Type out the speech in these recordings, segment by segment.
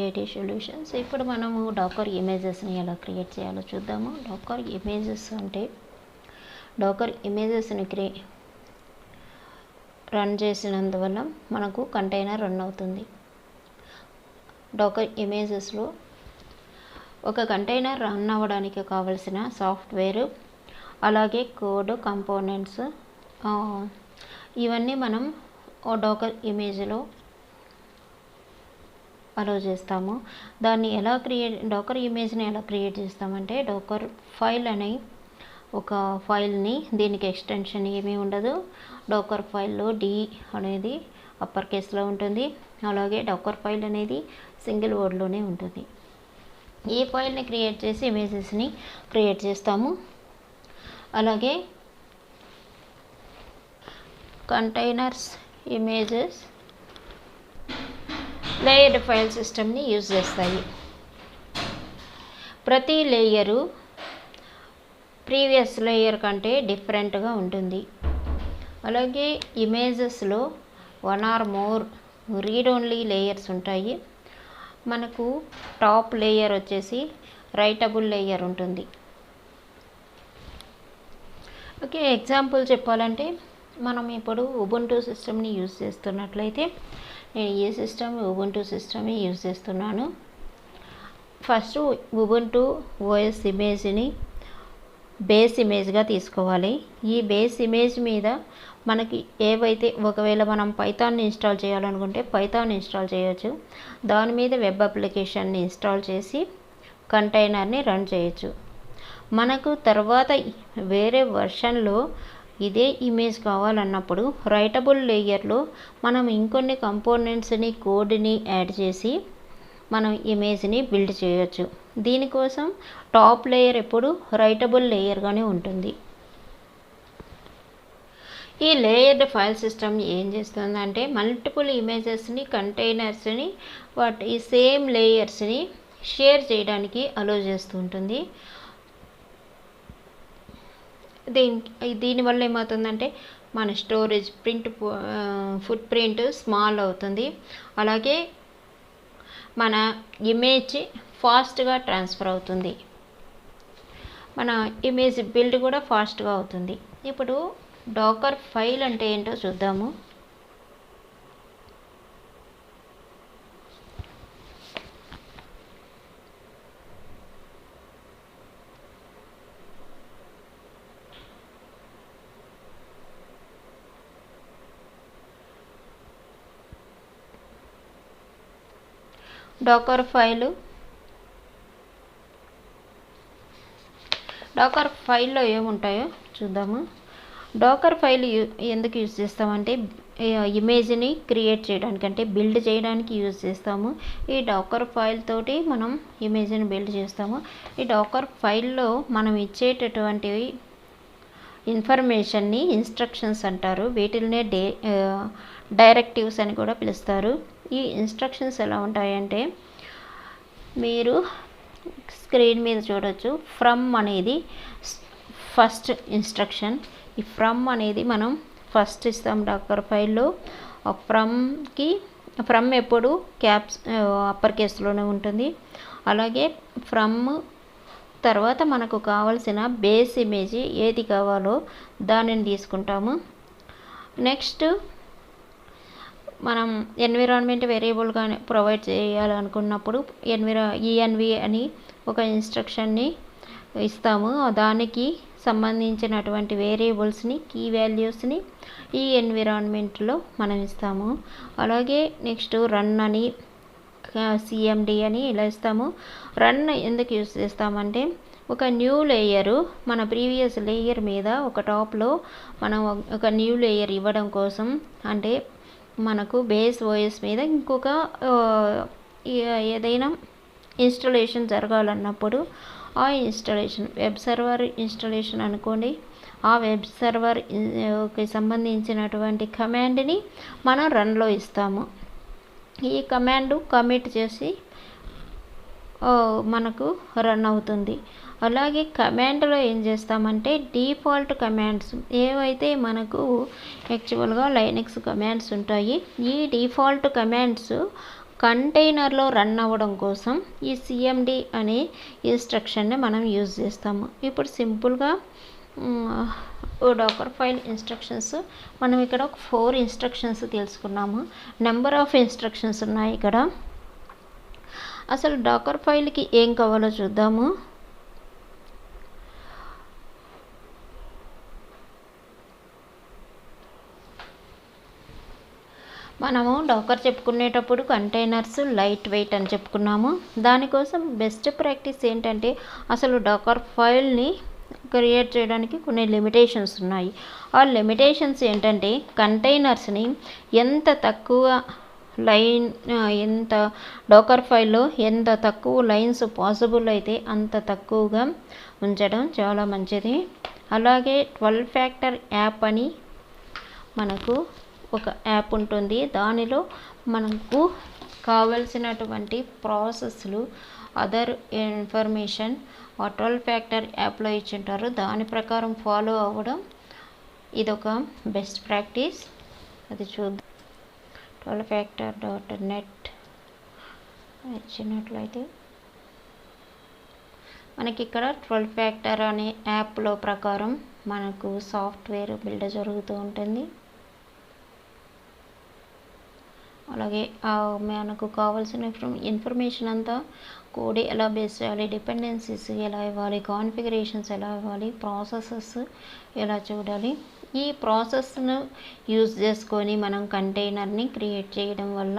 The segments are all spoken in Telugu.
IT solutions. ఇప్పుడు మనము డాకర్ ఇమేజెస్ని ఎలా క్రియేట్ చేయాలో చూద్దాము. డాకర్ ఇమేజెస్ అంటే డాకర్ ఇమేజెస్ని రన్ చేసినందువల్ల మనకు కంటైనర్ రన్ అవుతుంది. డాకర్ ఇమేజెస్లో ఒక కంటైనర్ రన్ అవ్వడానికి కావలసిన సాఫ్ట్వేర్, అలాగే కోడ్, కంపోనెంట్స్, ఇవన్నీ మనం డాకర్ ఇమేజ్లో అలో చేస్తాము. దాన్ని డాకర్ ఇమేజ్ని ఎలా క్రియేట్ చేస్తామంటే, డాకర్ ఫైల్ అనే ఒక ఫైల్ని, దీనికి ఎక్స్టెన్షన్ ఏమీ ఉండదు. డాకర్ ఫైల్లో డి అనేది అప్పర్ కేస్లో ఉంటుంది, అలాగే డాకర్ ఫైల్ అనేది సింగిల్ వర్డ్లోనే ఉంటుంది. ఈ ఫైల్ని క్రియేట్ చేసి ఇమేజెస్ని క్రియేట్ చేస్తాము. అలాగే కంటైనర్స్, ఇమేజెస్, లేయర్డ్ ఫైల్ సిస్టమ్ని యూజ్ చేస్తాయి. ప్రతి లేయరు ప్రీవియస్ లేయర్ కంటే డిఫరెంట్గా ఉంటుంది. అలాగే ఇమేజెస్లో 1 or more read only layers ఉంటాయి. మనకు టాప్ లేయర్ వచ్చేసి రైటబుల్ లేయర్ ఉంటుంది. ఓకే, ఎగ్జాంపుల్ చెప్పాలంటే, మనం ఇప్పుడు ఉబుంటూ సిస్టమ్ని యూజ్ చేస్తున్నట్లయితే, నేను ఏ సిస్టమ్ ఉబుంటూ సిస్టమ్ని యూజ్ చేస్తున్నాను. ఫస్ట్ ఉబుంటూ ఓఎస్ ఇమేజ్ని బేస్ ఇమేజ్గా తీసుకోవాలి. ఈ బేస్ ఇమేజ్ మీద మనకి ఏవైతే, ఒకవేళ మనం పైథాన్ని ఇన్స్టాల్ చేయాలనుకుంటే పైథాన్ ఇన్స్టాల్ చేయొచ్చు. దాని మీద వెబ్ అప్లికేషన్ని ఇన్స్టాల్ చేసి కంటైనర్ని రన్ చేయొచ్చు. మనకు తర్వాత వేరే వర్షన్లో ఇదే ఇమేజ్ కావాలన్నప్పుడు రైటబుల్ లేయర్లో మనం ఇంకొన్ని కంపోనెంట్స్ని, కోడ్ని యాడ్ చేసి మనం ఇమేజ్ని బిల్డ్ చేయొచ్చు. దీనికోసం టాప్ లేయర్ ఎప్పుడు రైటబుల్ లేయర్గానే ఉంటుంది. ఈ లేయర్డ్ ఫైల్ సిస్టమ్ ఏం చేస్తుందంటే, మల్టిపుల్ ఇమేజెస్ని, కంటైనర్స్ని, వాటి సేమ్ లేయర్స్ని షేర్ చేయడానికి అలో చేస్తూ ఉంటుంది. దీనివల్ల ఏమవుతుందంటే, మన స్టోరేజ్ ఫుట్ ప్రింట్ స్మాల్ అవుతుంది. అలాగే మన ఇమేజ్ ఫాస్ట్గా ట్రాన్స్ఫర్ అవుతుంది. మన ఇమేజ్ బిల్డ్ కూడా ఫాస్ట్గా అవుతుంది. ఇప్పుడు డాకర్ ఫైల్ అంటే ఏంటో చూద్దాము. డాకర్ ఫైల్లో ఏముంటాయో చూద్దాము. డాకర్ ఫైల్ ఎందుకు యూజ్ చేస్తామంటే, ఇమేజ్ని క్రియేట్ చేయడానికి, అంటే బిల్డ్ చేయడానికి యూజ్ చేస్తాము. ఈ డాకర్ ఫైల్ తోటి మనం ఇమేజ్ని బిల్డ్ చేస్తాము. ఈ డాకర్ ఫైల్లో మనం ఇచ్చేటటువంటి ఇన్ఫర్మేషన్ని ఇన్స్ట్రక్షన్స్ అంటారు. వీటిల్నే డైరెక్టివ్స్ అని కూడా పిలుస్తారు. ఈ ఇన్స్ట్రక్షన్స్ ఎలా ఉంటాయంటే, మీరు స్క్రీన్ మీద చూడొచ్చు. ఫ్రమ్ అనేది ఫస్ట్ ఇన్స్ట్రక్షన్. ఈ ఫ్రమ్ అనేది మనం ఫస్ట్ ఇస్తాం డాకర్ ఫైల్లో. ఫ్రమ్ ఎప్పుడు అప్పర్ కేస్లోనే ఉంటుంది. అలాగే ఫ్రమ్ తర్వాత మనకు కావాల్సిన బేస్ ఇమేజ్ ఏది కావాలో దానిని తీసుకుంటాము. నెక్స్ట్ మనం ఎన్విరాన్మెంట్ వేరియబుల్గా ప్రొవైడ్ చేయాలనుకున్నప్పుడు env అని ఒక ఇన్స్ట్రక్షన్ని ఇస్తాము. దానికి సంబంధించినటువంటి వేరియబుల్స్ని, కీ వాల్యూస్ని ఈ ఎన్విరాన్మెంట్లో మనం ఇస్తాము. అలాగే నెక్స్ట్ రన్ అని, cmd అని ఇలా ఇస్తాము. రన్ ఎందుకు యూజ్ చేస్తామంటే, ఒక న్యూ లేయరు మన ప్రీవియస్ లేయర్ మీద ఒక టాప్లో మనం ఒక న్యూ లేయర్ ఇవ్వడం కోసం, అంటే మనకు బేస్ ఓఎస్ మీద ఇంకొక ఏదైనా ఇన్స్టాలేషన్ జరగాలన్నప్పుడు ఆ ఇన్స్టాలేషన్, వెబ్ సర్వర్ ఇన్స్టాలేషన్ అనుకోండి, ఆ వెబ్ సర్వర్కి సంబంధించినటువంటి కమాండ్ని మనం రన్లో ఇస్తాము. ఈ కమాండ్ కమిట్ చేసి మనకు రన్ అవుతుంది. అలాగే కమాండ్లో ఏం చేస్తామంటే, డిఫాల్ట్ కమాండ్స్ ఏవైతే మనకు యాక్చువల్గా లైనక్స్ కమాండ్స్ ఉంటాయి, ఈ డిఫాల్ట్ కమాండ్స్ కంటైనర్లో రన్ అవ్వడం కోసం ఈ సిఎండి అనే ఇన్స్ట్రక్షన్ని మనం యూజ్ చేస్తాము. ఇప్పుడు సింపుల్గా డాకర్ ఫైల్ ఇన్స్ట్రక్షన్స్ మనం ఇక్కడ 4 ఇన్స్ట్రక్షన్స్ తెలుసుకున్నాము. నెంబర్ ఆఫ్ ఇన్స్ట్రక్షన్స్ ఉన్నాయి ఇక్కడ. అసలు డాకర్ ఫైల్కి ఏం కావాలో చూద్దాము. మనము డాకర్ చెప్పుకునేటప్పుడు కంటైనర్స్ లైట్ వెయిట్ అని చెప్పుకున్నాము. దానికోసం బెస్ట్ ప్రాక్టీస్ ఏంటంటే అసలు డాకర్ ఫైల్ని క్రియేట్ చేయడానికి కొన్ని లిమిటేషన్స్ ఉన్నాయి. ఆ లిమిటేషన్స్ ఏంటంటే కంటైనర్స్ని ఎంత తక్కువ ఎంత డాకర్ ఫైల్లో ఎంత తక్కువ లైన్స్ పాసిబుల్ అయితే అంత తక్కువగా ఉంచడం చాలా మంచిది. అలాగే 12 ఫ్యాక్టర్ యాప్ అని మనకు ఒక యాప్ ఉంటుంది. దానిలో మనకు కావలసినటువంటి ప్రాసెస్లు అదర్ ఇన్ఫర్మేషన్ ఆ 12 ఫ్యాక్టర్ యాప్లో ఇచ్చింటారు. దాని ప్రకారం ఫాలో అవ్వడం ఇదొక బెస్ట్ ప్రాక్టీస్. అది చూద్దాం. 12factor.net ఇచ్చినట్లయితే మనకి ఇక్కడ 12 ఫ్యాక్టర్ అనే యాప్లో ప్రకారం మనకు సాఫ్ట్వేర్ బిల్డ్ జరుగుతూ ఉంటుంది. అలాగే మనకు కావాల్సిన ఇన్ఫర్మేషన్ అంతా కోడ్ ఎలా బేస్ చేయాలి, డిపెండెన్సీస్ ఎలా ఇవ్వాలి, కాన్ఫిగరేషన్స్ ఎలా ఇవ్వాలి, ప్రాసెసెస్ ఎలా చూడాలి. ఈ ప్రాసెస్ను యూజ్ చేసుకొని మనం కంటైనర్ని క్రియేట్ చేయడం వల్ల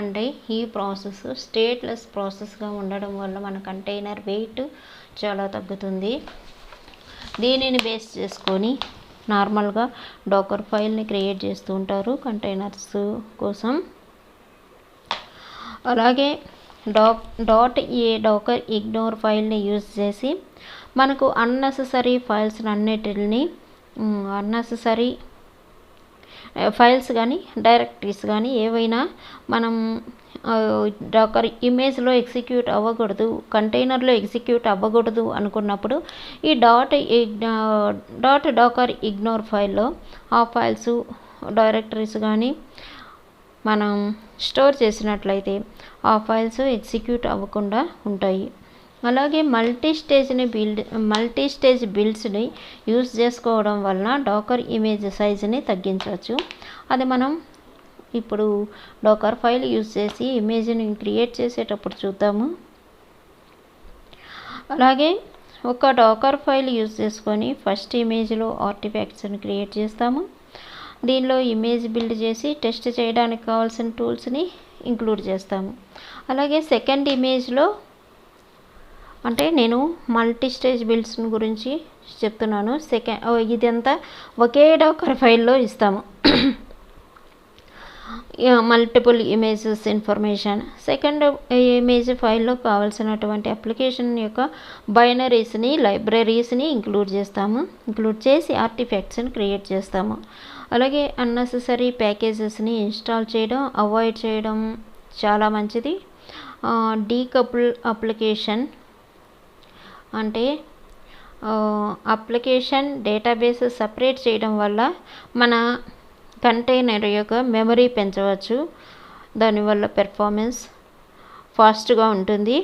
అంటే ఈ ప్రాసెస్ స్టేట్లెస్ ప్రాసెస్గా ఉండడం వల్ల మన కంటైనర్ వెయిట్ చాలా తగ్గుతుంది. దీనిని బేస్ చేసుకొని నార్మల్గా డాకర్ ఫైల్ని క్రియేట్ చేస్తూ ఉంటారు కంటైనర్స్ కోసం. అలాగే డాకర్ ఇగ్నోర్ ఫైల్ని యూజ్ చేసి మనకు అన్నెసెసరీ ఫైల్స్ అన్నిటిని అన్నెసెసరీ ఫైల్స్ కానీ డైరెక్టరీస్ కానీ ఏవైనా మనం డాకర్ ఇమేజ్లో ఎగ్జిక్యూట్ అవ్వకూడదు, కంటైనర్లో ఎగ్జిక్యూట్ అవ్వకూడదు అనుకున్నప్పుడు ఈ డాకర్ ఇగ్నోర్ ఫైల్లో ఆ ఫైల్స్ డైరెక్టరీస్ కానీ మనం స్టోర్ చేసినట్లయితే ఆ ఫైల్స్ ఎగ్జిక్యూట్ అవ్వకుండా ఉంటాయి. అలాగే మల్టీ స్టేజ్ బిల్డ్స్ని యూజ్ చేసుకోవడం వలన డాకర్ ఇమేజ్ సైజుని తగ్గించవచ్చు. అది మనం ఇప్పుడు డాకర్ ఫైల్ యూజ్ చేసి ఇమేజ్ని క్రియేట్ చేసేటప్పుడు చూద్దాము. అలాగే ఒక డాకర్ ఫైల్ యూజ్ చేసుకొని ఫస్ట్ ఇమేజ్లో ఆర్టిఫాక్ట్స్ని క్రియేట్ చేస్తాము. దీనిలో ఇమేజ్ బిల్డ్ చేసి టెస్ట్ చేయడానికి కావాల్సిన టూల్స్ని ఇంక్లూడ్ చేస్తాము. అలాగే సెకండ్ ఇమేజ్లో అంటే నేను మల్టీ స్టేజ్ బిల్డ్స్ గురించి చెప్తున్నాను. ఇదంతా ఒకే డాకర్ ఫైల్లో ఇస్తాము. Multiple images information second image ఫైల్లో కావాల్సినటువంటి అప్లికేషన్ యొక్క బైనరీస్ని లైబ్రరీస్ని ఇంక్లూడ్ చేసి ఆర్టిఫాక్ట్స్ని క్రియేట్ చేస్తాము. అలాగే అన్నెసెసరీ ప్యాకేజెస్ని ఇన్స్టాల్ చేయడం అవాయిడ్ చేయడం చాలా మంచిది. డీకపుల్ అప్లికేషన్ అంటే అప్లికేషన్ డేటాబేస్ సపరేట్ చేయడం వల్ల మన కంటైనర్ యొక్క మెమరీ పెంచవచ్చు. దానివల్ల పెర్ఫార్మెన్స్ ఫాస్ట్గా ఉంటుంది.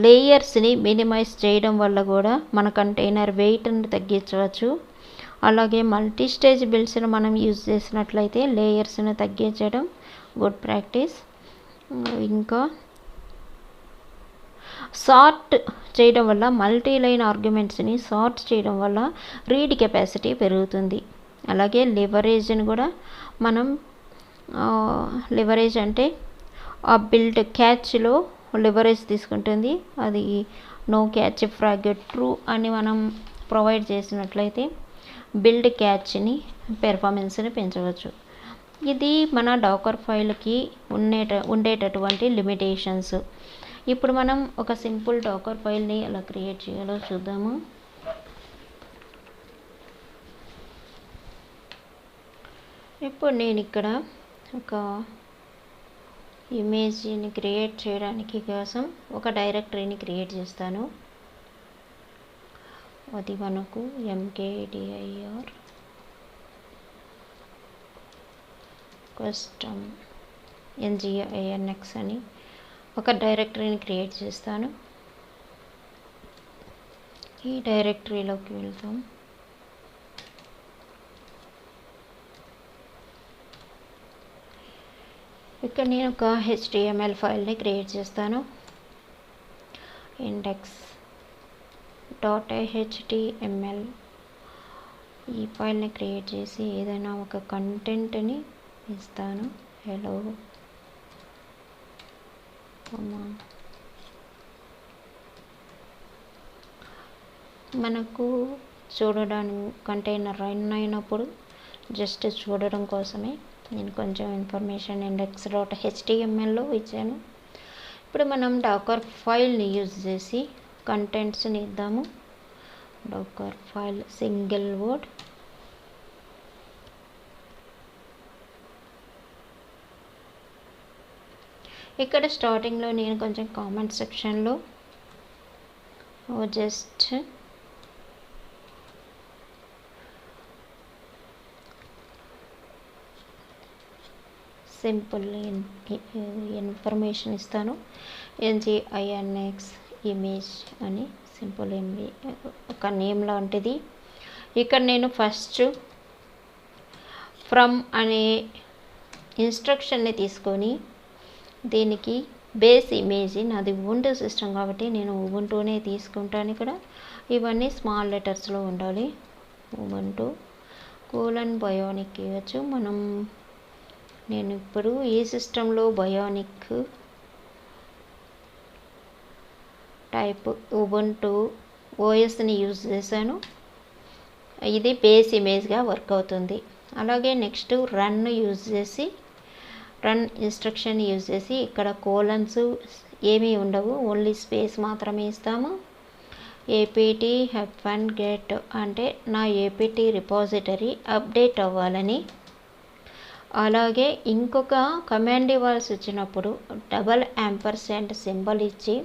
లేయర్స్ని మినిమైజ్ చేయడం వల్ల కూడా మన కంటైనర్ వెయిట్ని తగ్గించవచ్చు. అలాగే మల్టీ స్టేజ్ బిల్డ్స్ని మనం యూజ్ చేసినట్లయితే లేయర్స్ని తగ్గించడం గుడ్ ప్రాక్టీస్. ఇంకా సార్ట్ చేయడం వల్ల మల్టీ లైన్ ఆర్గ్యుమెంట్స్ని సార్ట్ చేయడం వల్ల రీడ్ కెపాసిటీ పెరుగుతుంది. అలాగే లివరేజ్ని కూడా మనం లివరేజ్ అంటే ఆ బిల్డ్ క్యాచ్లో లివరేజ్ తీసుకుంటుంది. అది నో క్యాచ్ ఫ్రాగ్ ట్రూ అని మనం ప్రొవైడ్ చేసినట్లయితే బిల్డ్ క్యాచ్ని పెర్ఫార్మెన్స్ని పెంచవచ్చు. ఇది మన డాకర్ ఫైల్కి ఉండేటటువంటి లిమిటేషన్స్. ఇప్పుడు మనం ఒక సింపుల్ డాకర్ ఫైల్ని ఎలా క్రియేట్ చేయాలో చూద్దాము. ఇప్పుడు నేను ఇక్కడ ఒక ఇమేజ్ని క్రియేట్ చేయడానికి కోసం ఒక డైరెక్టరీని క్రియేట్ చేస్తాను. అది మనకు mkdir కస్టమ్ NGINX అని ఒక డైరెక్టరీని క్రియేట్ చేస్తాను. ఈ డైరెక్టరీలోకి వెళ్తాం. ఇక్కడ నేను ఒక HTML ఫైల్ని క్రియేట్ చేస్తాను. index.html ఈ ఫైల్ని క్రియేట్ చేసి ఏదైనా ఒక కంటెంట్ని ఇస్తాను. హలో మనకు చూడడానికి కంటైనర్ రన్ అయినప్పుడు జస్ట్ చూడడం కోసమే నేను కొంచెం ఇన్ఫర్మేషన్ index.htmlలో ఇచ్చాను. ఇప్పుడు మనం డాకర్ ఫైల్ని యూజ్ చేసి కంటెంట్స్ని ఇద్దాము. Docker file single word. ఇక్కడ స్టార్టింగ్లో నేను కొంచెం కామెంట్ సెక్షన్లో జస్ట్ సింపుల్ ఇన్ఫర్మేషన్ ఇస్తాను. NGINX ఇమేజ్ అని సింపుల్ ఒక నేమ్ లాంటిది. ఇక్కడ నేను ఫస్ట్ ఫ్రమ్ అనే ఇన్స్ట్రక్షన్ని తీసుకొని దీనికి బేస్ ఇమేజ్ నాది ubuntu సిస్టమ్ కాబట్టి నేను ubuntuనే తీసుకుంటాను. ఇక్కడ ఇవన్నీ స్మాల్ లెటర్స్లో ఉండాలి. ubuntu :bionic ఇవ్వచ్చు. నేను ఇప్పుడు ఈ సిస్టంలో బయోనిక్ టైప్ ubuntu OSని యూజ్ చేశాను. ఇది బేస్ ఇమేజ్గా వర్క్ అవుతుంది. అలాగే నెక్స్ట్ రన్ ఇన్స్ట్రక్షన్ యూజ్ చేసి ఇక్కడ కోలన్స్ ఏమీ ఉండవు, ఓన్లీ స్పేస్ మాత్రమే ఇస్తాము. apt-get అంటే నా apt రిపాజిటరీ అప్డేట్ అవ్వాలని. అలాగే ఇంకొక కమాండ్ ఇవ్వాల్సి వచ్చినప్పుడు $& సింబల్ ఇచ్చి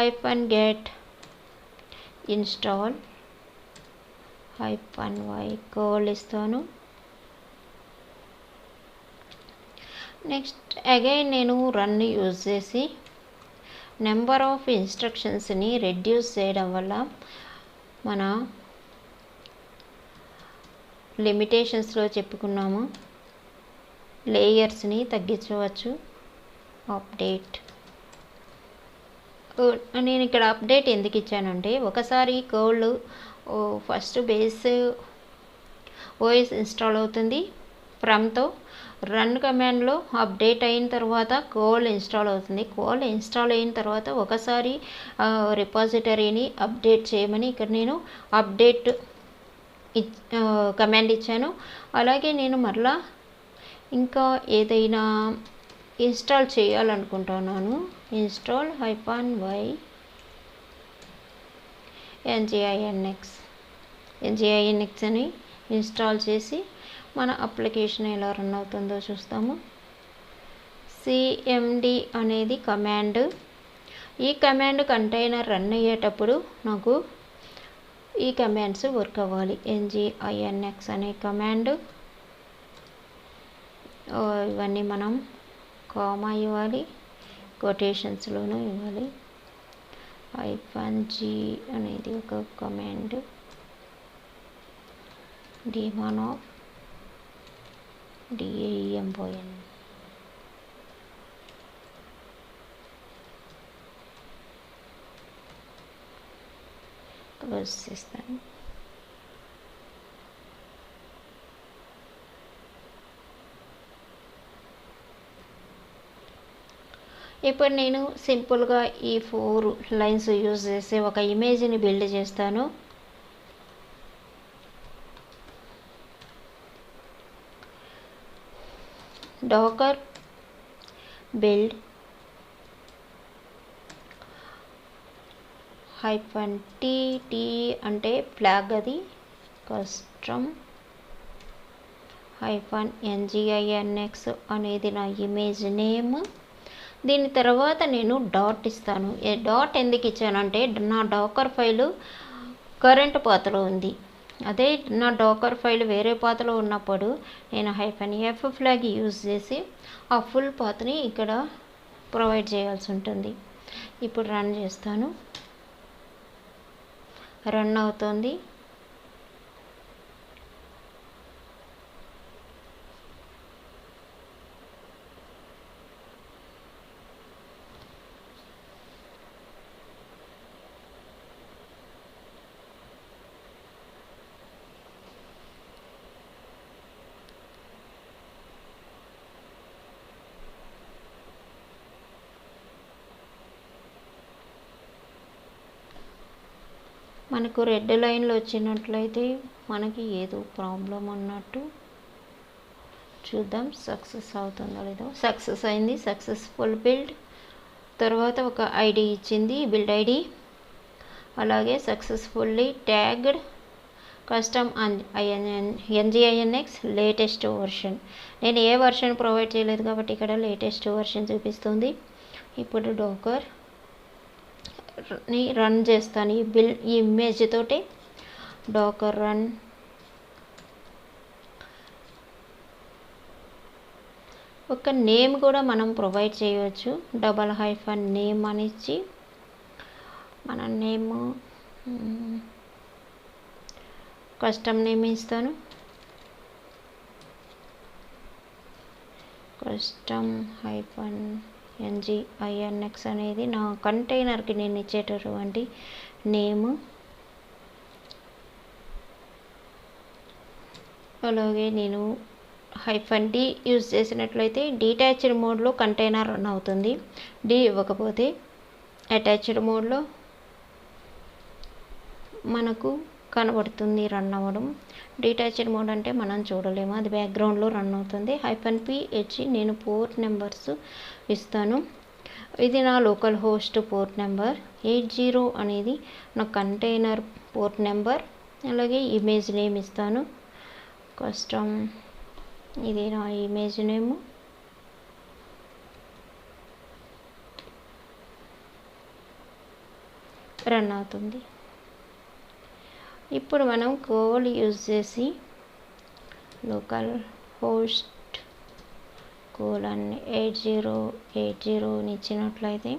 apt-get install -y కోల్ ఇస్తాను. నెక్స్ట్ అగైన్ నేను రన్ యూజ్ చేసి నెంబర్ ఆఫ్ ఇన్స్ట్రక్షన్స్ని రెడ్యూస్ చేయడం వల్ల మన లిమిటేషన్స్లో చెప్పుకున్నాము లేయర్స్ని తగ్గించవచ్చు. అప్డేట్ నేను ఇక్కడ అప్డేట్ ఎందుకు ఇచ్చానంటే ఒకసారి code first base OS install అవుతుంది ఫ్రమ్తో. రన్ కమాండ్లో అప్డేట్ అయిన తర్వాత కోల్ ఇన్స్టాల్ అవుతుంది. కోల్ ఇన్స్టాల్ అయిన తర్వాత ఒకసారి రిపాజిటరీని అప్డేట్ చేయమని ఇక్కడ నేను అప్డేట్ కమాండ్ ఇచ్చాను. అలాగే నేను మరలా ఇంకా ఏదైనా ఇన్స్టాల్ చేయాలనుకుంటున్నాను. ఇన్స్టాల్ -y NGINX అని ఇన్స్టాల్ చేసి మన అప్లికేషన్ ఎలా రన్ అవుతుందో చూస్తాము. cmd అనేది కమాండ్. ఈ కమాండ్ కంటైనర్ రన్ అయ్యేటప్పుడు నాకు ఈ కమాండ్స్ వర్క్ అవ్వాలి. NGINX అనే కమాండ్. ఇవన్నీ మనం కామా ఇవ్వాలి, కొటేషన్స్లోనూ ఇవ్వాలి. -g అనేది ఒక command. daemon of DAEMON close చేస్తాను. ఇప్పుడు నేను సింపుల్గా ఈ 4 లైన్స్ యూజ్ చేసి ఒక ఇమేజ్ని బిల్డ్ చేస్తాను. డాకర్ బిల్డ్ -t అంటే ఫ్లాగ్, అది కస్టమ్ -NGINX అనేది నా ఇమేజ్ నేమ్. దీని తర్వాత నేను డాట్ ఇస్తాను. డాట్ ఎందుకు ఇచ్చానంటే నా డాకర్ ఫైలు కరెంట్ పాత్లో ఉంది. అదే నా డాకర్ ఫైల్ వేరే పాత్లో ఉన్నప్పుడు నేను -f ఫ్లాగ్ యూజ్ చేసి ఆ ఫుల్ పాత్ని ఇక్కడ ప్రొవైడ్ చేయాల్సి ఉంటుంది. ఇప్పుడు రన్ చేస్తాను. రన్ అవుతుంది. మనకు రెడ్ లైన్లో వచ్చినట్లయితే మనకి ఏదో ప్రాబ్లం అన్నట్టు. చూద్దాం సక్సెస్ అవుతుందో లేదో. సక్సెస్ అయింది. Successful build. తర్వాత ఒక ఐడి ఇచ్చింది, బిల్డ్ ఐడి. అలాగే successfully tagged custom NGINX latest version. నేను ఏ వర్షన్ ప్రొవైడ్ చేయలేదు కాబట్టి ఇక్కడ లేటెస్ట్ వర్షన్ చూపిస్తుంది. ఇప్పుడు డోకర్ రన్ చేస్తాను. ఈ ఇమేజ్ తోటి డోకర్ రన్. ఒక నేమ్ కూడా మనం ప్రొవైడ్ చేయవచ్చు. -నేమ్ అని ఇచ్చి మన నేమ్ కస్టమ్ నేమ్ ఇస్తాను. కస్టమ్ -NGINX అనేది నా కంటైనర్కి నేను ఇచ్చేటటువంటి నేమ్. అలాగే నేను -D యూజ్ చేసినట్లయితే డిటాచ్డ్ మోడ్లో కంటైనర్ రన్ అవుతుంది. D ఇవ్వకపోతే అటాచ్డ్ మోడ్లో మనకు కనబడుతుంది రన్ అవ్వడం. డిటాచ్డ్ మోడ్ అంటే మనం చూడలేము, అది బ్యాక్గ్రౌండ్లో రన్ అవుతుంది. -P ఇచ్చి నేను పోర్ట్ నెంబర్స్ ఇస్తాను. ఇది నా లోకల్ హోస్ట్ పోర్ట్ నెంబర్. 80 అనేది నా కంటైనర్ పోర్ట్ నెంబర్. అలాగే ఇమేజ్ నేమ్ ఇస్తాను. కస్టమ్, ఇది నా ఇమేజ్ నేమ్. రన్ అవుతుంది. ఇప్పుడు మనం కోడ్ యూజ్ చేసి లోకల్ హోస్ట్ :8080 ఇచ్చినట్లయితే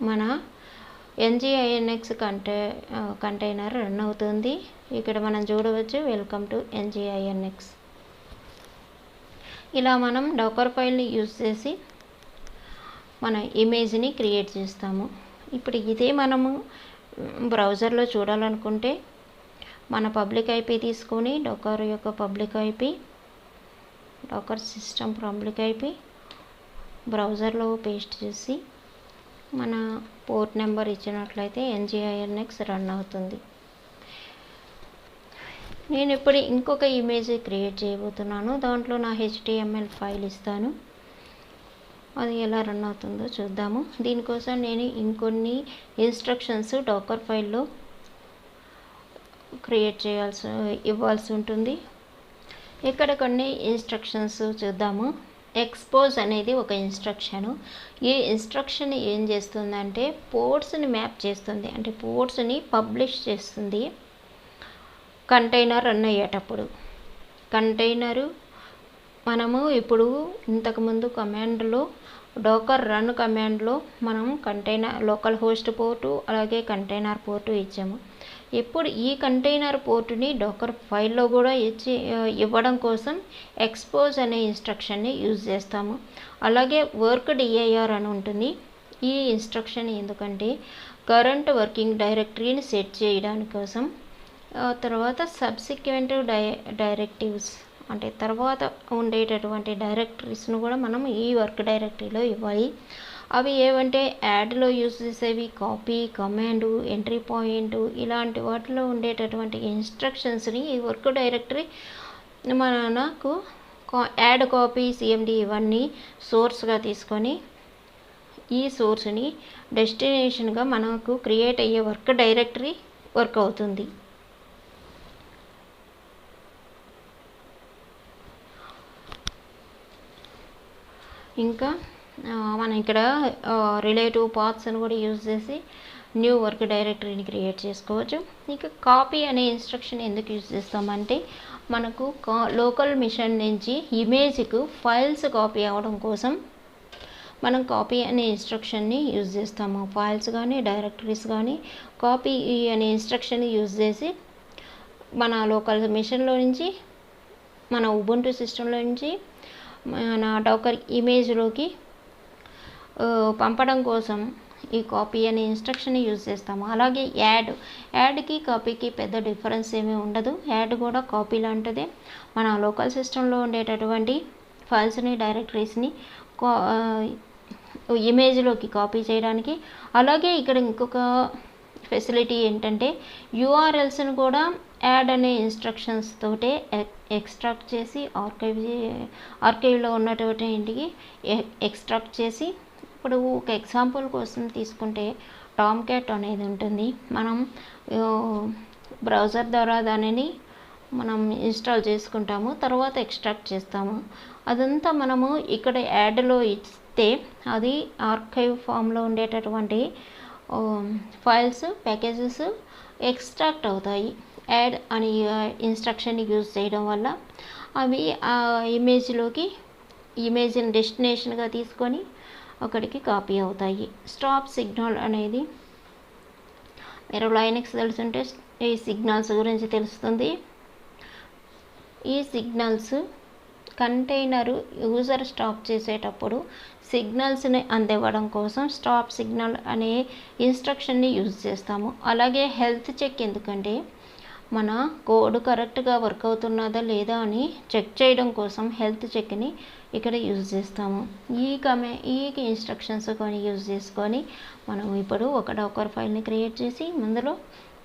మన NGINX కంటైనర్ రన్ అవుతుంది. ఇక్కడ మనం చూడవచ్చు వెల్కమ్ టు NGINX. ఇలా మనం డాకర్ ఫైల్ని యూజ్ చేసి మన ఇమేజ్ని క్రియేట్ చేస్తాము. ఇప్పుడు ఇదే మనము బ్రౌజర్లో చూడాలనుకుంటే మన పబ్లిక్ IP తీసుకొని డాకర్ యొక్క public IP, docker system public IP బ్రౌజర్లో పేస్ట్ చేసి మన పోర్ట్ నెంబర్ ఇచ్చినట్లయితే NGINX రన్ అవుతుంది. నేను ఇప్పుడు ఇంకొక ఇమేజ్ క్రియేట్ చేయబోతున్నాను. దాంట్లో నా HTML ఫైల్ ఇస్తాను. అది ఎలా రన్ అవుతుందో చూద్దాము. దీనికోసం నేను ఇంకొన్ని ఇన్స్ట్రక్షన్స్ డాకర్ ఫైల్లో ఇవ్వాల్సి ఉంటుంది. ఇక్కడ కొన్ని ఇన్స్ట్రక్షన్స్ చూద్దాము. ఎక్స్పోజ్ అనేది ఒక ఇన్స్ట్రక్షను. ఈ ఇన్స్ట్రక్షన్ ఏం చేస్తుందంటే పోర్ట్స్ని మ్యాప్ చేస్తుంది, అంటే పోర్ట్స్ని పబ్లిష్ చేస్తుంది కంటైనర్ రన్ అయ్యేటప్పుడు. కంటైనరు మనము ఇప్పుడు ఇంతకుముందు కమాండ్లో డాకర్ రన్ కమాండ్లో మనం కంటైనర్ లోకల్ హోస్ట్ పోర్టు అలాగే కంటైనర్ పోర్టు ఇచ్చాము. ఇప్పుడు ఈ కంటైనర్ పోర్టుని డాకర్ ఫైల్లో కూడా ఇవ్వడం కోసం ఎక్స్పోజ్ అనే ఇన్స్ట్రక్షన్ని యూజ్ చేస్తాము. అలాగే వర్క్ dir అని ఉంటుంది. ఈ ఇన్స్ట్రక్షన్ ఎందుకంటే కరెంట్ వర్కింగ్ డైరెక్టరీని సెట్ చేయడానికి కోసం. తర్వాత సబ్సిక్వెంట్ డైరెక్టివ్స్ అంటే తర్వాత ఉండేటటువంటి డైరెక్టరీస్ను కూడా మనం ఈ వర్క్ డైరెక్టరీలో ఇవ్వాలి. అవి ఏవంటే యాడ్లో యూజ్ చేసేవి కాపీ, కమాండ్, ఎంట్రీ పాయింట్, ఇలాంటి వాటిలో ఉండేటటువంటి ఇన్స్ట్రక్షన్స్ని ఈ వర్క్ డైరెక్టరీ మనకు యాడ్, కాపీ, CMD ఇవన్నీ సోర్స్గా తీసుకొని ఈ సోర్స్ని డెస్టినేషన్గా మనకు క్రియేట్ అయ్యే వర్క్ డైరెక్టరీ వర్క్ అవుతుంది. ఇంకా మనం ఇక్కడ రిలేటివ్ పాత్స్ని కూడా యూజ్ చేసి న్యూ వర్క్ డైరెక్టరీని క్రియేట్ చేసుకోవచ్చు. ఇక కాపీ అనే ఇన్స్ట్రక్షన్ ఎందుకు యూజ్ చేస్తామంటే మనకు లోకల్ మిషన్ నుంచి ఇమేజ్కు ఫైల్స్ కాపీ అవ్వడం కోసం మనం కాపీ అనే ఇన్స్ట్రక్షన్ని యూజ్ చేస్తాము. ఫైల్స్ కానీ డైరెక్టరీస్ కానీ కాపీ అనే ఇన్స్ట్రక్షన్ని యూజ్ చేసి మన లోకల్ మిషన్లో నుంచి మన ఉబుంటు సిస్టంలో నుంచి మన డాకర్ ఇమేజ్లోకి పంపడం కోసం ఈ కాపీ అనే ఇన్స్ట్రక్షన్ యూజ్ చేస్తాము. అలాగే యాడ్కి కాపీకి పెద్ద డిఫరెన్స్ ఏమీ ఉండదు. యాడ్ కూడా కాపీ లాంటిదే. మన లోకల్ సిస్టంలో ఉండేటటువంటి ఫైల్స్ని డైరెక్టరీస్ని ఇమేజ్లోకి కాపీ చేయడానికి. అలాగే ఇక్కడ ఇంకొక ఫెసిలిటీ ఏంటంటే యూఆర్ఎల్స్ని కూడా యాడ్ అనే ఇన్స్ట్రక్షన్స్ తోటే ఎక్స్ట్రాక్ట్ చేసి ఆర్కైవ్లో ఉన్నటువంటి ఇంటికి ఎక్స్ట్రాక్ట్ చేసి, ఇప్పుడు ఒక ఎగ్జాంపుల్ కోసం తీసుకుంటే టామ్ క్యాట్ అనేది ఉంటుంది. మనం బ్రౌజర్ ద్వారా దానిని మనం ఇన్స్టాల్ చేసుకుంటాము, తర్వాత ఎక్స్ట్రాక్ట్ చేస్తాము. అదంతా మనము ఇక్కడ యాడ్లో ఇస్తే అది ఆర్కైవ్ ఫామ్లో ఉండేటటువంటి ఫైల్స్ ప్యాకేజెస్ ఎక్స్ట్రాక్ట్ అవుతాయి. యాడ్ అని ఇన్స్ట్రక్షన్ యూజ్ చేయడం వల్ల అవి ఆ ఇమేజ్ని డెస్టినేషన్గా తీసుకొని అక్కడికి కాపీ అవుతాయి. స్టాప్ సిగ్నల్ అనేది మీరు లైనక్స్ తెలుసుంటే ఈ సిగ్నల్స్ గురించి తెలుస్తుంది. ఈ సిగ్నల్స్ కంటైనర్ యూజర్ స్టాప్ చేసేటప్పుడు సిగ్నల్స్ని అందివ్వడం కోసం స్టాప్ సిగ్నల్ అనే ఇన్స్ట్రక్షన్ని యూజ్ చేస్తాము. అలాగే హెల్త్ చెక్ ఎందుకంటే మన కోడ్ కరెక్ట్గా వర్క్ అవుతున్నదా లేదా అని చెక్ చేయడం కోసం హెల్త్ చెక్ని ఇక్కడ యూజ్ చేస్తాము. ఈ ఇన్స్ట్రక్షన్స్ కానీ యూజ్ చేసుకొని మనం ఇప్పుడు ఒక డాకర్ ఫైల్ని క్రియేట్ చేసి అందులో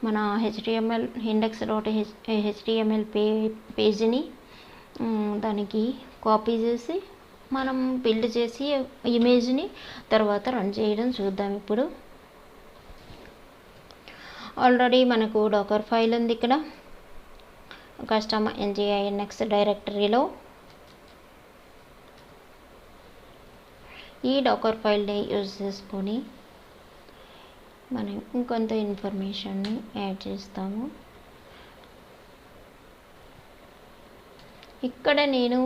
మన HTML index.html పేజీని దానికి కాపీ చేసి మనం బిల్డ్ చేసి ఇమేజ్ని తర్వాత రన్ చేయడం చూద్దాం. ఇప్పుడు ఆల్రెడీ మనకు డాకర్ ఫైల్ ఉంది. ఇక్కడ కస్టమ్ nginx డైరెక్టరీలో ఈ డాకర్ ఫైల్ని యూజ్ చేసుకొని మనం ఇంకొంత ఇన్ఫర్మేషన్ని యాడ్ చేస్తాము. ఇక్కడ నేను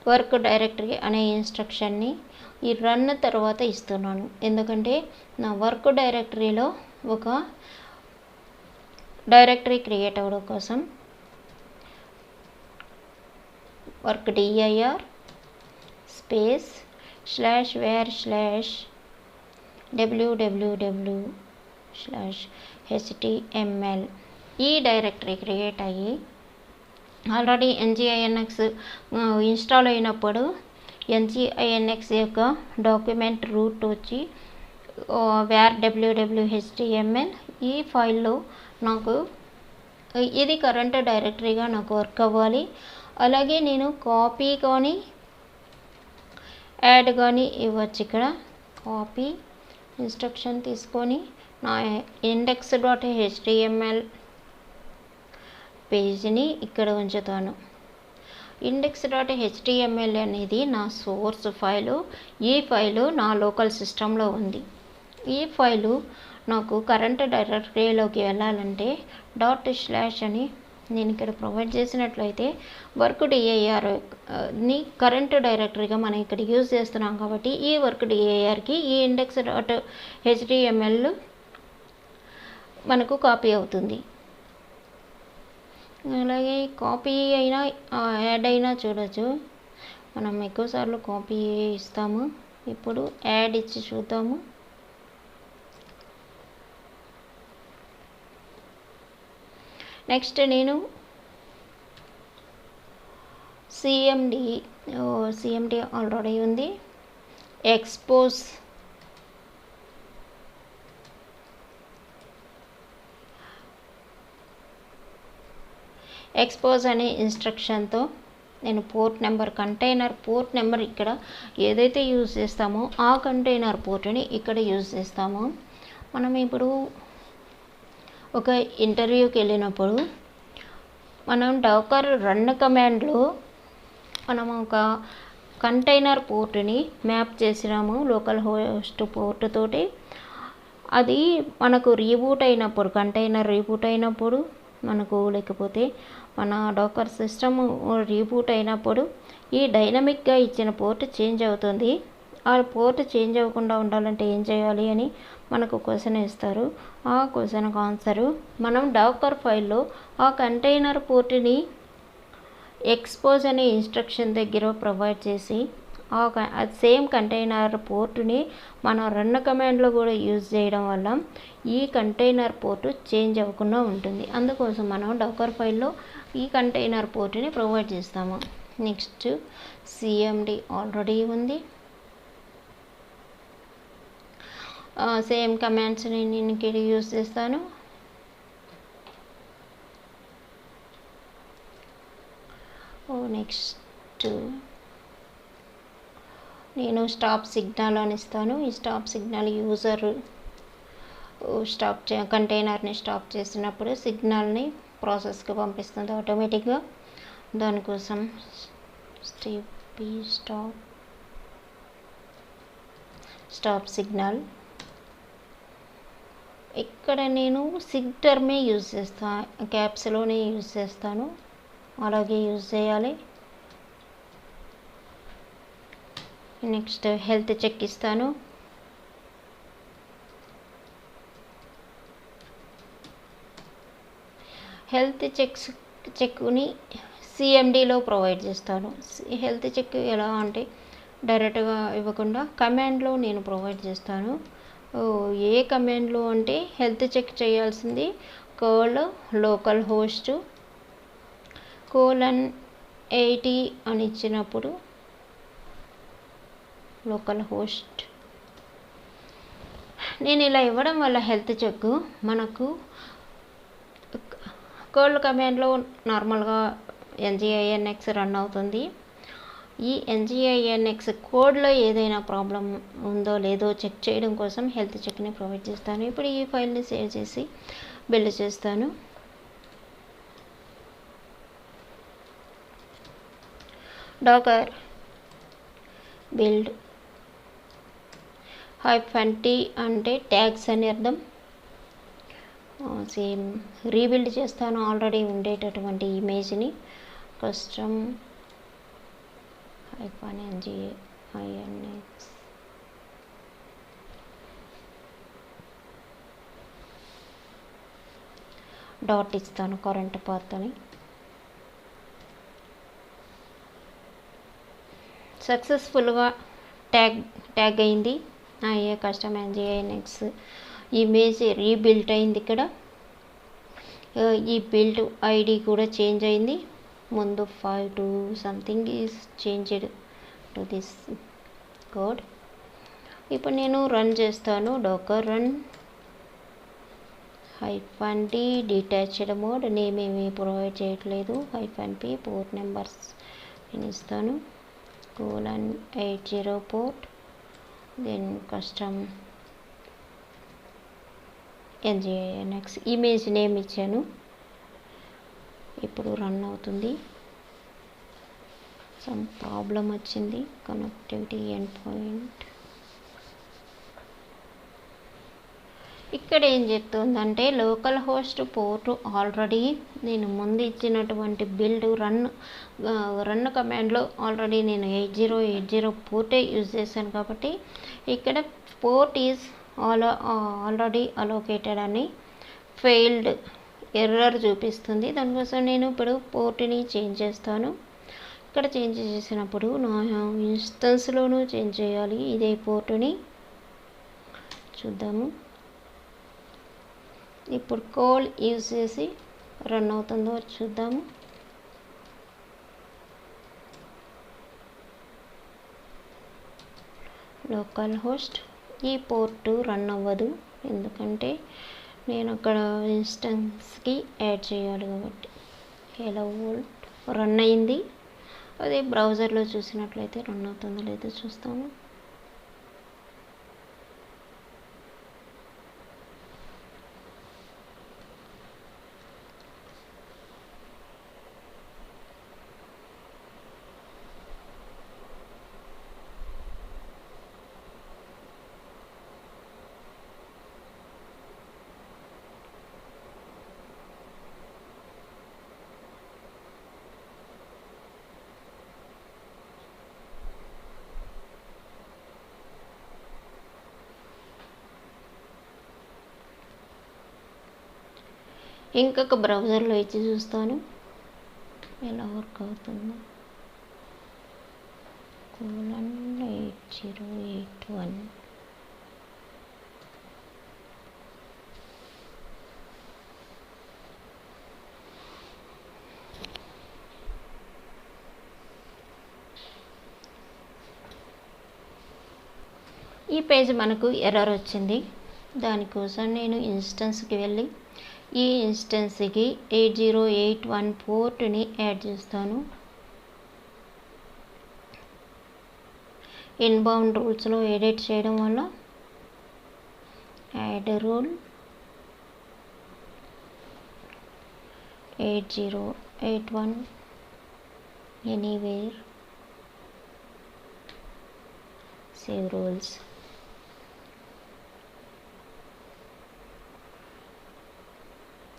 వర్క్ డైరెక్టరీ అనే ఇన్స్ట్రక్షన్ని ఈ రన్ తర్వాత ఇస్తున్నాను. ఎందుకంటే నా వర్క్ డైరెక్టరీలో ఒక డైరెక్టరీ క్రియేట్ అవ్వడం కోసం వర్క్ dir స్పేస్ /www/html ఈ డైరెక్టరీ క్రియేట్ అయ్యి ఆల్రెడీ nginx ఇన్స్టాల్ అయినప్పుడు nginx యొక్క డాక్యుమెంట్ రూట్ వచ్చి var/www/html ఈ ఫైల్లో నాకు ఇది కరెంట్ డైరెక్టరీగా నాకు వర్క్ అవ్వాలి. అలాగే నేను కాపీ కానీ యాడ్ కానీ ఇవ్వచ్చు. ఇక్కడ కాపీ ఇన్స్ట్రక్షన్ తీసుకొని నా index.html పేజీని ఇక్కడ ఉంచుతాను. index.html అనేది నా సోర్స్ ఫైలు. ఈ ఫైలు నా లోకల్ సిస్టంలో ఉంది. ఈ ఫైలు నాకు కరెంట్ డైరెక్టరీలోకి వెళ్ళాలంటే // అని నేను ఇక్కడ ప్రొవైడ్ చేసినట్లయితే వర్క్ dirని కరెంట్ డైరెక్టరీగా మనం ఇక్కడ యూజ్ చేస్తున్నాం కాబట్టి ఈ వర్క్ dirకి ఈ index.html మనకు కాపీ అవుతుంది. అలాగే కాపీ అయినా యాడ్ అయినా చూడొచ్చు. మనం ఎక్కువసార్లు కాపీ ఇస్తాము. ఇప్పుడు యాడ్ ఇచ్చి చూద్దాము. నెక్స్ట్ నేను cmd ఆల్రెడీ ఉంది. ఎక్స్పోజ్ అనే ఇన్స్ట్రక్షన్తో నేను కంటైనర్ పోర్ట్ నెంబర్ ఇక్కడ ఏదైతే యూజ్ చేస్తామో ఆ కంటైనర్ పోర్ట్ని ఇక్కడ యూజ్ చేస్తాము. మనం ఇప్పుడు ఒక ఇంటర్వ్యూకి వెళ్ళినప్పుడు మనం డాకర్ రన్ కమాండ్లో మనం ఒక కంటైనర్ పోర్ట్ని మ్యాప్ చేసినాము లోకల్ హోస్ట్ పోర్ట్ తోటి. అది మనకు రీబూట్ అయినప్పుడు, కంటైనర్ రీబూట్ అయినప్పుడు మనకు, లేకపోతే మన డాకర్ సిస్టమ్ రీబూట్ అయినప్పుడు ఈ డైనమిక్గా ఇచ్చిన పోర్ట్ చేంజ్ అవుతుంది. ఆ పోర్ట్ చేంజ్ అవ్వకుండా ఉండాలంటే ఏం చేయాలి అని మనకు క్వశ్చన్ ఇస్తారు. ఆ క్వశ్చన్కి ఆన్సరు మనం డాకర్ ఫైల్లో ఆ కంటైనర్ పోర్ట్ని ఎక్స్పోజ్ అనే ఇన్స్ట్రక్షన్ దగ్గర ప్రొవైడ్ చేసి సేమ్ కంటైనర్ పోర్టుని మనం రన్ కమాండ్లో కూడా యూజ్ చేయడం వల్ల ఈ కంటైనర్ పోర్టు చేంజ్ అవ్వకుండా ఉంటుంది. అందుకోసం మనం డాకర్ ఫైల్లో ఈ కంటైనర్ పోర్టుని ప్రొవైడ్ చేస్తాము. నెక్స్ట్ సిఎండి ఆల్రెడీ ఉంది. సేమ్ కమాండ్స్ని నేను ఇక్కడ యూజ్ చేస్తాను. నెక్స్ట్ నేను స్టాప్ సిగ్నల్ అని ఇస్తాను. ఈ స్టాప్ సిగ్నల్ యూజర్ కంటైనర్ని స్టాప్ చేసినప్పుడు సిగ్నల్ని ప్రాసెస్కి పంపిస్తుంది ఆటోమేటిక్గా. దానికోసం స్టాప్ సిగ్నల్. ఇక్కడ నేను సిగ్ టర్మే యూజ్ చేస్తాను, క్యాప్స్లోనే యూజ్ చేస్తాను, అలాగే యూజ్ చేయాలి. నెక్స్ట్ హెల్త్ చెక్ ఇస్తాను. హెల్త్ చెక్ని సిఎండిలో ప్రొవైడ్ చేస్తాను. హెల్త్ చెక్ ఎలా అంటే డైరెక్ట్గా ఇవ్వకుండా కమాండ్లో నేను ప్రొవైడ్ చేస్తాను. ఏ కమాండ్లో అంటే హెల్త్ చెక్ చేయాల్సింది కర్ల్ లోకల్ హోస్ట్ :80 అని ఇచ్చినప్పుడు లోకల్ హోస్ట్. నేను ఇలా ఇవ్వడం వల్ల హెల్త్ చెక్ మనకు కర్ల్ కమాండ్లో నార్మల్గా NGINX రన్ అవుతుంది. ఈ NGINX కోడ్లో ఏదైనా ప్రాబ్లం ఉందో లేదో చెక్ చేయడం కోసం హెల్త్ చెక్ని ప్రొవైడ్ చేస్తాను. ఇప్పుడు ఈ ఫైల్ని సేవ్ చేసి బిల్డ్ చేస్తాను. డాకర్ బిల్డ్ -t అంటే ట్యాగ్స్ అని అర్థం. సేమ్ రీబిల్డ్ చేస్తాను ఆల్రెడీ ఉండేటటువంటి ఇమేజ్ని. కస్టమ్ -NGINX డాట్ ఇస్తాను కరెంట్ పాత్ అని. సక్సెస్ఫుల్గా ట్యాగ్ అయింది. కస్టమ్ NGINX ఇమేజ్ రీబిల్ట్ అయింది. ఇక్కడ ఈ బిల్డ్ ఐడి కూడా చేంజ్ అయింది. ముందు 5 to something is changed to this code. ఇప్పుడు నేను రన్ చేస్తాను. Docker run -t detached mode. Name ఏమీ ప్రొవైడ్ చేయట్లేదు. -p పోర్ట్ నెంబర్స్ నేను ఇస్తాను. :80 port, then custom NGINX image name ఇచ్చాను. ఇప్పుడు రన్ అవుతుంది. సమ్ ప్రాబ్లం వచ్చింది. Connectivity end point. ఇక్కడ ఏం చెప్తుందంటే లోకల్ హోస్ట్ పోర్ట్ ఆల్రెడీ నేను ముందు ఇచ్చినటువంటి బిల్డ్ రన్ కమాండ్లో ఆల్రెడీ నేను 8080 పోర్టే యూజ్ చేశాను కాబట్టి ఇక్కడ పోర్ట్ ఈజ్ ఆల్రెడీ అలోకేటెడ్ అని ఫెయిల్డ్ ఎర్రర్ చూపిస్తుంది. దానికోసం నేను ఇప్పుడు పోర్ట్ని చేంజ్ చేస్తాను. ఇక్కడ చేంజ్ చేసినప్పుడు నా ఇన్స్టెన్స్లోనూ చేంజ్ చేయాలి ఇదే పోర్టుని. చూద్దాము ఇప్పుడు కోల్ యూజ్ చేసి రన్ అవుతుందో చూద్దాము. లోకల్ హోస్ట్ ఈ పోర్టు రన్ అవ్వదు, ఎందుకంటే నేను అక్కడ ఇన్స్టెన్స్కి యాడ్ చేయాలి కాబట్టి. హలో వరల్డ్ రన్ అయింది. అదే బ్రౌజర్లో చూసినట్లయితే రన్ అవుతుందో లేదో చూస్తాము. ఇంకొక బ్రౌజర్లో ఇచ్చి చూస్తాను ఎలా వర్క్ అవుతుందో. :8081 ఈ పేజ్ మనకు ఎర్రర్ వచ్చింది. దానికోసం నేను ఇన్స్టెన్స్కి వెళ్ళి ఈ ఇన్స్టెన్స్కి 8081 పోర్ట్ని యాడ్ చేస్తాను. ఇన్బౌండ్ రూల్స్లో ఎడిట్ చేయడం వల్ల add rule 8081 anywhere save rules.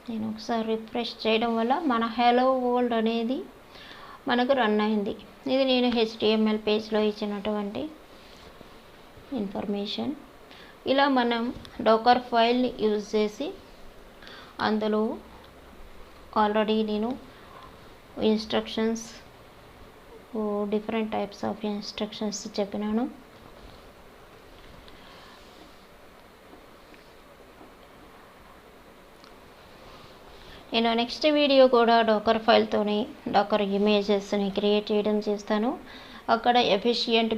నేను ఒకసారి రిఫ్రెష్ చేయడం వల్ల మన హలో వరల్డ్ అనేది మనకు రన్ అయింది. ఇది నేను HTML పేజ్లో ఇచ్చినటువంటి ఇన్ఫర్మేషన్. ఇలా మనం డోకర్ ఫైల్ని యూజ్ చేసి అందులో ఆల్రెడీ నేను instructions different types of instructions చెప్పినాను. నేను నెక్స్ట్ వీడియో కూడా డోకర్ ఫైల్తోని డోకర్ ఇమేజెస్ని క్రియేట్ చేయడం చేస్తాను. అక్కడ ఎఫిషియంట్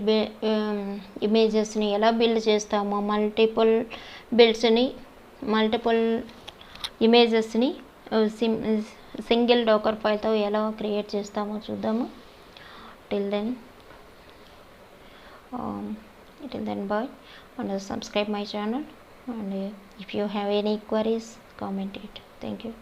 ఇమేజెస్ని ఎలా బిల్డ్ చేస్తామో, మల్టిపుల్ ఇమేజెస్ని సింగిల్ డోకర్ ఫైల్తో ఎలా క్రియేట్ చేస్తామో చూద్దాము. till then bye, and subscribe my channel, and if you have any queries, comment it. Thank you.